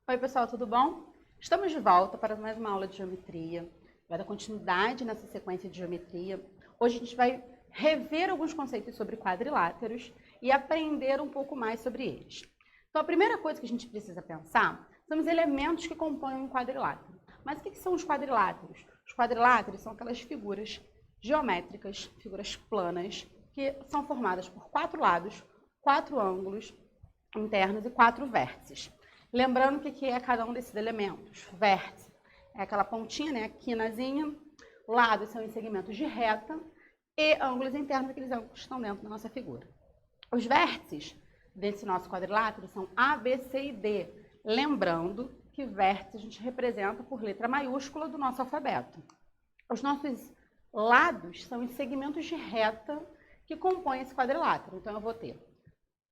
Oi pessoal, tudo bom? Estamos de volta para mais uma aula de geometria. Vai dar continuidade nessa sequência de geometria. Hoje a gente vai rever alguns conceitos sobre quadriláteros e aprender um pouco mais sobre eles. Então a primeira coisa que a gente precisa pensar são os elementos que compõem um quadrilátero. Mas o que são os quadriláteros? Os quadriláteros são aquelas figuras geométricas, figuras planas, que são formadas por 4 lados, 4 ângulos internos e 4 vértices. Lembrando o que é cada um desses elementos. Vértice é aquela pontinha, né, a quinazinha. Lados são os segmentos de reta. E ângulos internos, aqueles ângulos que estão dentro da nossa figura. Os vértices desse nosso quadrilátero são A, B, C e D. Lembrando que vértice a gente representa por letra maiúscula do nosso alfabeto. Os nossos lados são os segmentos de reta que compõem esse quadrilátero. Então, eu vou ter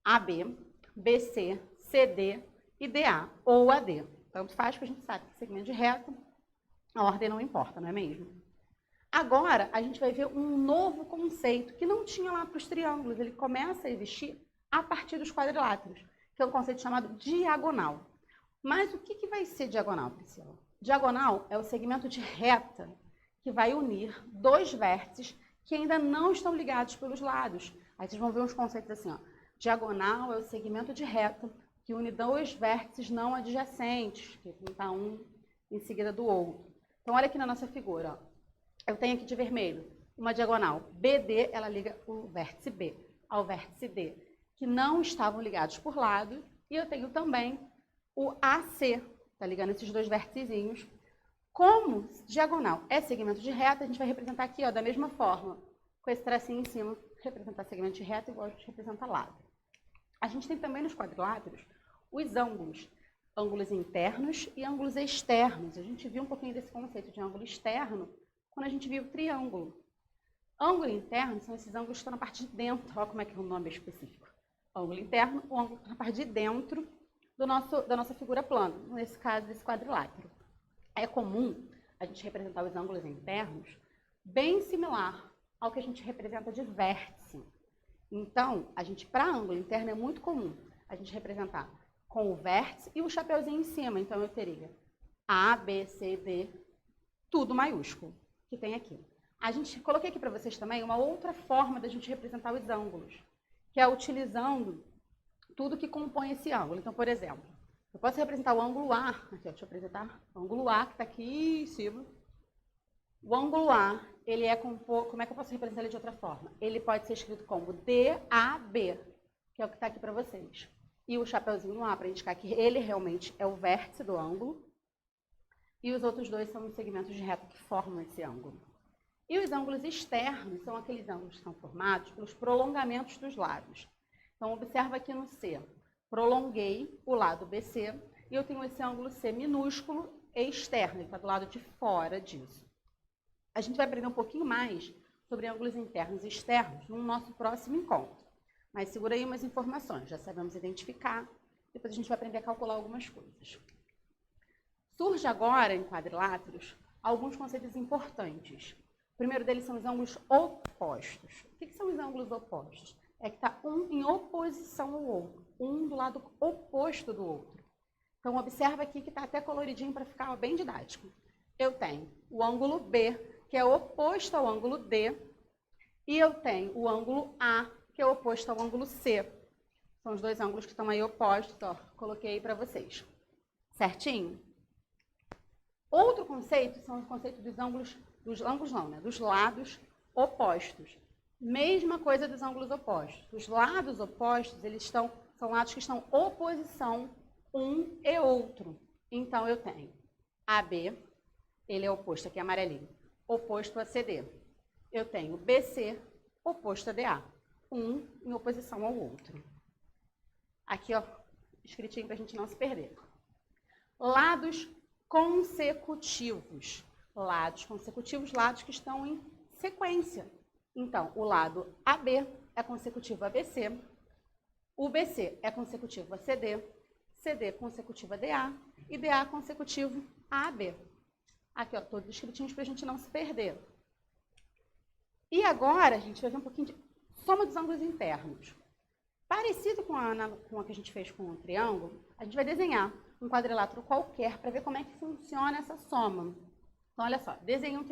AB, BC, CD e DA, ou AD. Tanto faz que a gente sabe que segmento de reta, a ordem não importa, não é mesmo? Agora, a gente vai ver um novo conceito que não tinha lá para os triângulos. Ele começa a existir a partir dos quadriláteros, que é um conceito chamado diagonal. Mas o que vai ser diagonal, Priscila? Diagonal é o segmento de reta que vai unir 2 vértices que ainda não estão ligados pelos lados. Aí vocês vão ver uns conceitos assim, ó. Diagonal é o segmento de reta que une 2 vértices não adjacentes, que está um em seguida do outro. Então, olha aqui na nossa figura, ó. Eu tenho aqui de vermelho uma diagonal BD, ela liga o vértice B ao vértice D, que não estavam ligados por lado, e eu tenho também o AC, está ligando esses 2 vérticezinhos. Como diagonal é segmento de reta, a gente vai representar aqui, ó, da mesma forma, com esse tracinho em cima, representar segmento de reta igual a gente representa lado. A gente tem também nos quadriláteros os ângulos, ângulos internos e ângulos externos. A gente viu um pouquinho desse conceito de ângulo externo quando a gente viu o triângulo. Ângulo interno são esses ângulos que estão na parte de dentro. Olha como é que é o nome específico. Ângulo interno, o ângulo que está na parte de dentro da nossa figura plana, nesse caso desse quadrilátero. É comum a gente representar os ângulos internos bem similar ao que a gente representa de vértice. Então, para ângulo interno é muito comum a gente representar com o vértice e o chapeuzinho em cima. Então, eu teria A, B, C, D, tudo maiúsculo, que tem aqui. Coloquei aqui para vocês também uma outra forma da gente representar os ângulos, que é utilizando tudo que compõe esse ângulo. Então, por exemplo, eu posso representar o ângulo A, aqui, ó, deixa eu apresentar, o ângulo A que está aqui em cima. O ângulo A, ele é como é que eu posso representar ele de outra forma? Ele pode ser escrito como DAB, que é o que está aqui para vocês. E o chapeuzinho no A, para indicar que ele realmente é o vértice do ângulo. E os outros 2 são os segmentos de reta que formam esse ângulo. E os ângulos externos são aqueles ângulos que são formados pelos prolongamentos dos lados. Então, observa aqui no C. Prolonguei o lado BC e eu tenho esse ângulo C minúsculo e externo, ele está do lado de fora disso. A gente vai aprender um pouquinho mais sobre ângulos internos e externos no nosso próximo encontro. Mas segura aí umas informações, já sabemos identificar, depois a gente vai aprender a calcular algumas coisas. Surge agora, em quadriláteros, alguns conceitos importantes. O primeiro deles são os ângulos opostos. O que são os ângulos opostos? É que está um em oposição ao outro, um do lado oposto do outro. Então, observa aqui que está até coloridinho para ficar bem didático. Eu tenho o ângulo B, que é oposto ao ângulo D, e eu tenho o ângulo A, que é oposto ao ângulo C. São os 2 ângulos que estão aí opostos, ó, coloquei aí para vocês. Certinho? Outro conceito são os conceitos dos lados opostos. Mesma coisa dos ângulos opostos. Os lados opostos, são lados que estão em oposição um e outro. Então, eu tenho AB, ele é oposto, aqui é amarelinho, oposto a CD. Eu tenho BC, oposto a DA, um em oposição ao outro. Aqui, ó, escritinho para a gente não se perder. Lados consecutivos. Lados consecutivos, lados que estão em sequência. Então, o lado AB é consecutivo a BC, o BC é consecutivo a CD, CD consecutivo a DA e DA consecutivo a AB. Aqui, ó, todos escritinhos para a gente não se perder. E agora, a gente vai ver um pouquinho de soma dos ângulos internos. Parecido com a que a gente fez com o triângulo, a gente vai desenhar um quadrilátero qualquer para ver como é que funciona essa soma. Então, olha só, desenhei um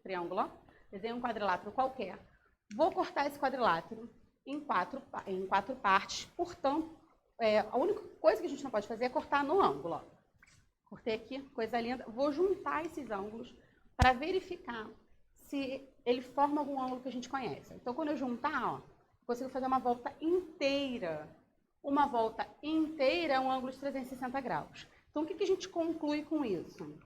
triângulo, ó, desenhei um quadrilátero qualquer. Vou cortar esse quadrilátero em quatro partes, portanto, a única coisa que a gente não pode fazer é cortar no ângulo. Ó. Cortei aqui, coisa linda. Vou juntar esses ângulos para verificar se ele forma algum ângulo que a gente conhece. Então, quando eu juntar, ó, consigo fazer uma volta inteira. Uma volta inteira é um ângulo de 360 graus. Então, o que a gente conclui com isso?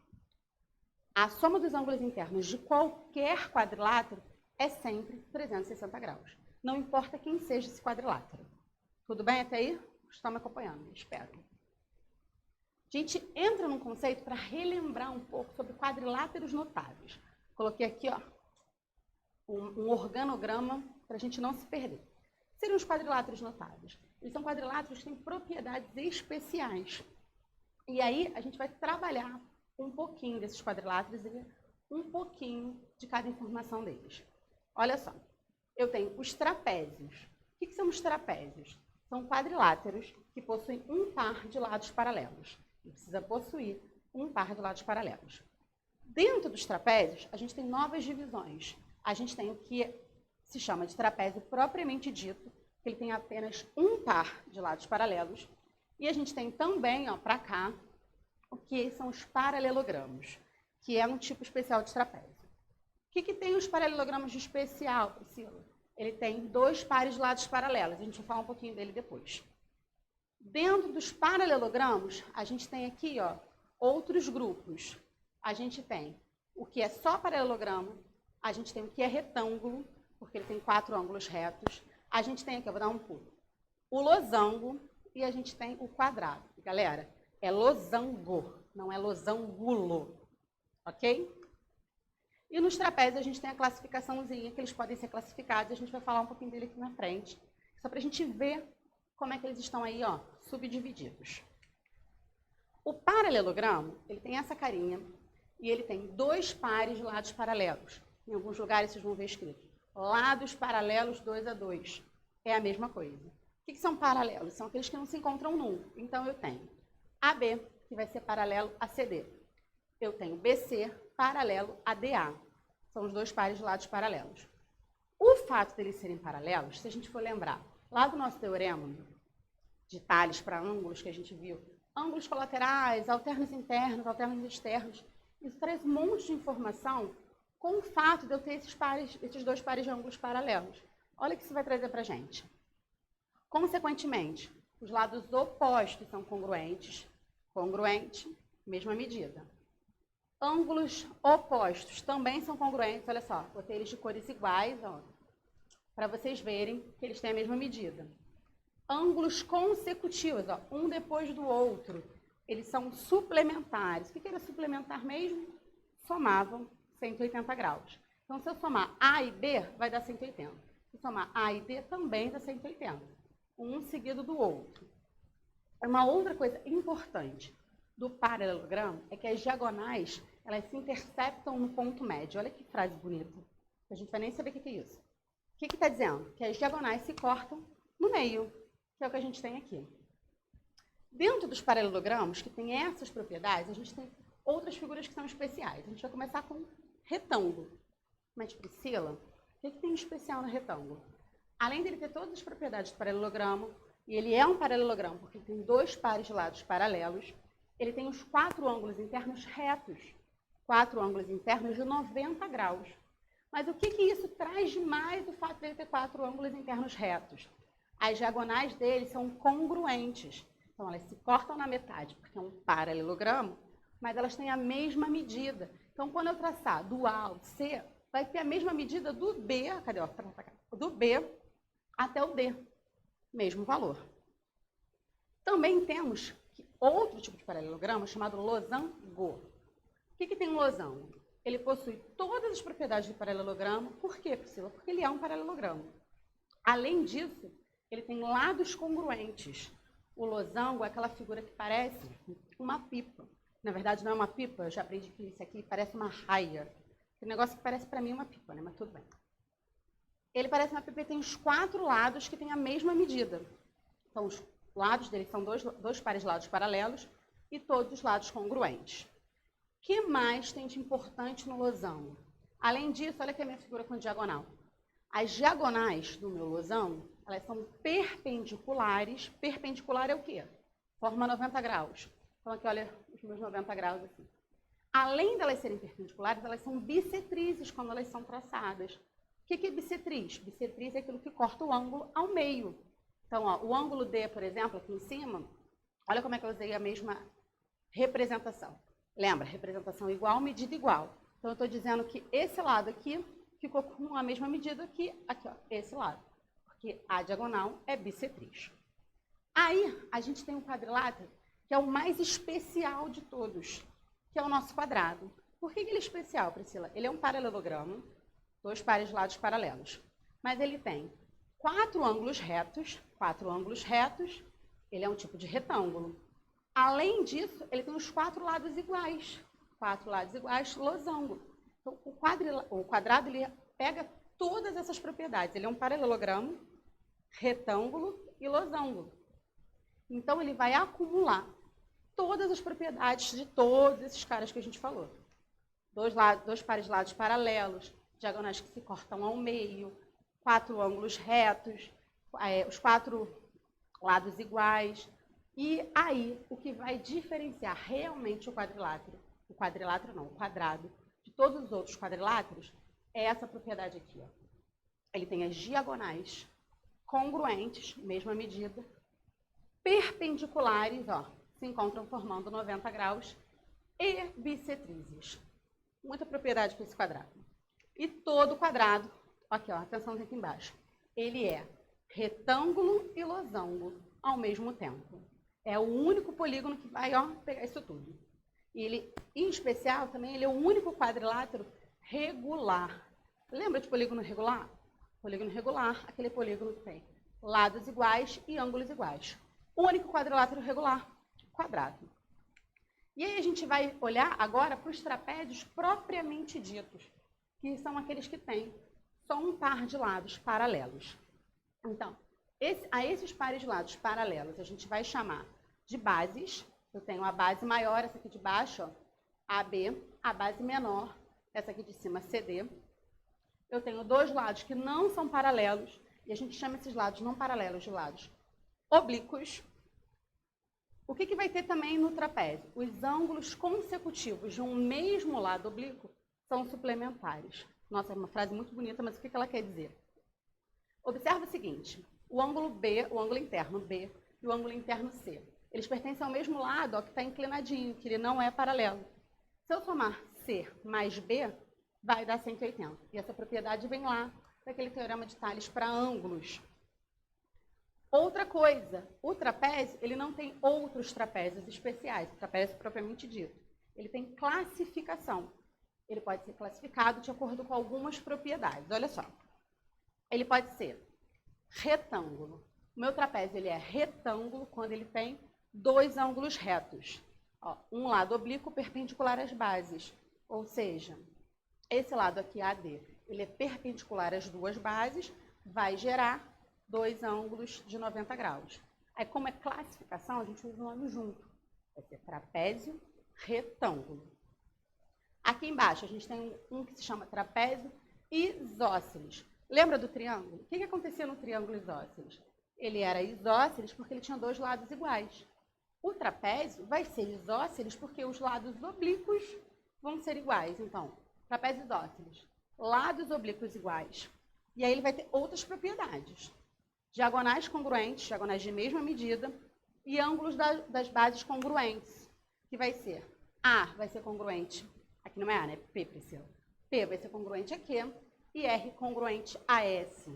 A soma dos ângulos internos de qualquer quadrilátero é sempre 360 graus. Não importa quem seja esse quadrilátero. Tudo bem até aí? Estão me acompanhando, espero. A gente entra num conceito para relembrar um pouco sobre quadriláteros notáveis. Coloquei aqui, ó, um organograma para a gente não se perder. Seriam os quadriláteros notáveis. Eles são quadriláteros que têm propriedades especiais. E aí a gente vai trabalhar um pouquinho desses quadriláteros e um pouquinho de cada informação deles. Olha só, eu tenho os trapézios. O que são os trapézios? São quadriláteros que possuem um par de lados paralelos. E precisa possuir um par de lados paralelos. Dentro dos trapézios, a gente tem novas divisões. A gente tem o que se chama de trapézio propriamente dito, que ele tem apenas um par de lados paralelos. E a gente tem também, ó, para cá, o que são os paralelogramos, que é um tipo especial de trapézio. O que tem os paralelogramas de especial, Priscila? Ele tem dois pares de lados paralelos. A gente vai falar um pouquinho dele depois. Dentro dos paralelogramos, a gente tem aqui, ó, outros grupos. A gente tem o que é só paralelogramo, a gente tem o que é retângulo, porque ele tem 4 ângulos retos. A gente tem aqui, eu vou dar um pulo, o losango e a gente tem o quadrado. Galera, é losango, não é losangulo, ok? E nos trapézios a gente tem a classificaçãozinha, que eles podem ser classificados, a gente vai falar um pouquinho dele aqui na frente, só para a gente ver como é que eles estão aí, ó, subdivididos. O paralelogramo, ele tem essa carinha e ele tem 2 pares de lados paralelos. Em alguns lugares vocês vão ver escrito lados paralelos 2 a 2. É a mesma coisa. O que são paralelos? São aqueles que não se encontram nunca. Então eu tenho AB, que vai ser paralelo a CD. Eu tenho BC, paralelo a DA. São os 2 pares de lados paralelos. O fato deles serem paralelos, se a gente for lembrar, lá do nosso teorema de Tales para ângulos que a gente viu, ângulos colaterais, alternos internos, alternos externos, isso traz um monte de informação com o fato de eu ter esses 2 pares de ângulos paralelos. Olha o que isso vai trazer para a gente. Consequentemente, os lados opostos são congruentes, congruente, mesma medida. Ângulos opostos também são congruentes, olha só, botei eles de cores iguais, para vocês verem que eles têm a mesma medida. Ângulos consecutivos, ó, um depois do outro, eles são suplementares. O que era suplementar mesmo? Somavam 180 graus. Então, se eu somar A e B, vai dar 180. Se eu somar A e D, também dá 180. Um seguido do outro. Uma outra coisa importante do paralelogramo é que as diagonais, elas se interceptam no ponto médio. Olha que frase bonita. A gente vai nem saber o que é isso. O que está dizendo? Que as diagonais se cortam no meio, que é o que a gente tem aqui. Dentro dos paralelogramos, que tem essas propriedades, a gente tem outras figuras que são especiais. A gente vai começar com retângulo. Mas, Priscila, o que tem de especial no retângulo? Além dele ter todas as propriedades do paralelogramo, e ele é um paralelogramo porque ele tem 2 pares de lados paralelos, ele tem os 4 ângulos internos retos. 4 ângulos internos de 90 graus. Mas o que isso traz de mais o fato dele ter 4 ângulos internos retos? As diagonais dele são congruentes. Então, elas se cortam na metade, porque é um paralelogramo, mas elas têm a mesma medida. Então, quando eu traçar do A ao C, vai ter a mesma medida do B, cadê? Do B até o D, mesmo valor. Também temos outro tipo de paralelogramo chamado losango. O que tem um losango? Ele possui todas as propriedades do paralelogramo. Por quê, Priscila? Porque ele é um paralelogramo. Além disso, ele tem lados congruentes. O losango é aquela figura que parece uma pipa. Na verdade, não é uma pipa, eu já aprendi que isso aqui parece uma raia. Tem negócio que parece para mim uma pipa, né? Mas tudo bem. Ele parece uma PP, tem os 4 lados que têm a mesma medida. Então, os lados dele são dois pares de lados paralelos e todos os lados congruentes. O que mais tem de importante no losango? Além disso, olha aqui a minha figura com diagonal. As diagonais do meu losango, elas são perpendiculares. Perpendicular é o quê? Forma 90 graus. Então, aqui, olha os meus 90 graus assim. Além delas serem perpendiculares, elas são bissetrizes quando elas são traçadas. O que é bissetriz? Bissetriz é aquilo que corta o ângulo ao meio. Então, ó, o ângulo D, por exemplo, aqui em cima, olha como é que eu usei a mesma representação. Lembra? Representação igual, medida igual. Então, eu estou dizendo que esse lado aqui ficou com a mesma medida que aqui, ó, esse lado. Porque a diagonal é bissetriz. Aí, a gente tem um quadrilátero, que é o mais especial de todos, que é o nosso quadrado. Por que ele é especial, Priscila? Ele é um paralelogramo, 2 pares de lados paralelos. Mas ele tem 4 ângulos retos, ele é um tipo de retângulo. Além disso, ele tem os 4 lados iguais. 4 lados iguais, losango. Então, o quadrado ele pega todas essas propriedades. Ele é um paralelogramo, retângulo e losango. Então, ele vai acumular todas as propriedades de todos esses caras que a gente falou. 2 pares de lados paralelos, diagonais que se cortam ao meio, 4 ângulos retos, os 4 lados iguais. E aí, o que vai diferenciar realmente o quadrilátero, o quadrado, de todos os outros quadriláteros, é essa propriedade aqui. Ó. Ele tem as diagonais congruentes, mesma medida, perpendiculares, ó, se encontram formando 90 graus, e bissetrizes. Muita propriedade para esse quadrado. E todo quadrado, aqui, ó, atenção aqui embaixo, ele é retângulo e losango ao mesmo tempo. É o único polígono que vai, ó, pegar isso tudo. E ele, em especial, também, ele é o único quadrilátero regular. Lembra de polígono regular? Polígono regular, aquele polígono que tem lados iguais e ângulos iguais. O único quadrilátero regular, quadrado. E aí a gente vai olhar agora para os trapézios propriamente ditos, que são aqueles que têm só um par de lados paralelos. Então, a esses pares de lados paralelos, a gente vai chamar de bases. Eu tenho a base maior, essa aqui de baixo, ó, AB, a base menor, essa aqui de cima, CD. Eu tenho 2 lados que não são paralelos, e a gente chama esses lados não paralelos de lados oblíquos. O que vai ter também no trapézio? Os ângulos consecutivos de um mesmo lado oblíquo são suplementares. Nossa, é uma frase muito bonita, mas o que ela quer dizer? Observa o seguinte, o ângulo B, o ângulo interno B e o ângulo interno C, eles pertencem ao mesmo lado, ó, que está inclinadinho, que ele não é paralelo. Se eu somar C mais B, vai dar 180. E essa propriedade vem lá daquele teorema de Tales para ângulos. Outra coisa, o trapézio, ele não tem outros trapézios especiais, o trapézio propriamente dito. Ele tem classificação. Ele pode ser classificado de acordo com algumas propriedades. Olha só. Ele pode ser retângulo. O meu trapézio ele é retângulo quando ele tem 2 ângulos retos. Ó, um lado oblíquo perpendicular às bases. Ou seja, esse lado aqui, AD, ele é perpendicular às 2 bases, vai gerar 2 ângulos de 90 graus. Aí, como é classificação, a gente usa o nome junto. Vai ser trapézio retângulo. Aqui embaixo, a gente tem um que se chama trapézio isósceles. Lembra do triângulo? O que acontecia no triângulo isósceles? Ele era isósceles porque ele tinha 2 lados iguais. O trapézio vai ser isósceles porque os lados oblíquos vão ser iguais. Então, trapézio isósceles, lados oblíquos iguais. E aí ele vai ter outras propriedades. Diagonais congruentes, diagonais de mesma medida, e ângulos das bases congruentes, que vai ser A vai ser congruente, aqui não é A, né? P, Priscila. P vai ser congruente aqui, e R congruente a S.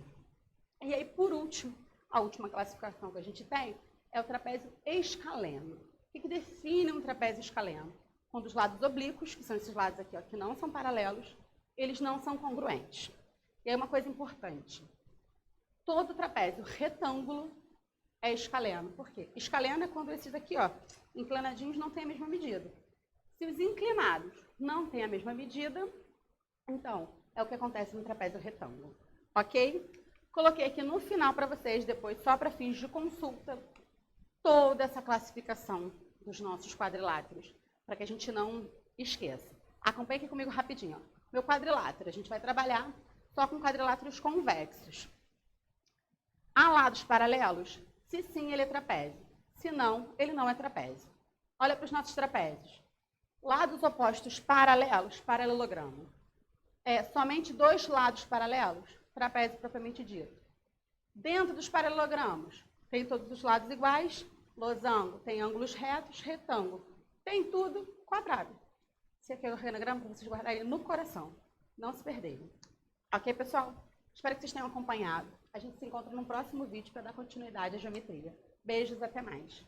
E aí, por último, a última classificação que a gente tem é o trapézio escaleno. O que define um trapézio escaleno? Quando os lados oblíquos, que são esses lados aqui, ó, que não são paralelos, eles não são congruentes. E aí uma coisa importante. Todo trapézio retângulo é escaleno. Por quê? Escaleno é quando esses aqui, ó, inclinadinhos, não têm a mesma medida. Se os inclinados não têm a mesma medida, então, é o que acontece no trapézio retângulo. ok? Coloquei aqui no final para vocês, depois, só para fins de consulta, toda essa classificação dos nossos quadriláteros, para que a gente não esqueça. Acompanhe aqui comigo rapidinho. Ó. Meu quadrilátero, a gente vai trabalhar só com quadriláteros convexos. Há lados paralelos? Se sim, ele é trapézio. Se não, ele não é trapézio. Olha para os nossos trapézios. Lados opostos paralelos, paralelogramo. Somente dois lados paralelos, trapézio propriamente dito. Dentro dos paralelogramos, tem todos os lados iguais, losango, tem ângulos retos, retângulo. Tem tudo quadrado. Esse aqui é o organograma para vocês guardarem no coração. Não se perderem. Ok, pessoal? Espero que vocês tenham acompanhado. A gente se encontra no próximo vídeo para dar continuidade à geometria. Beijos, até mais.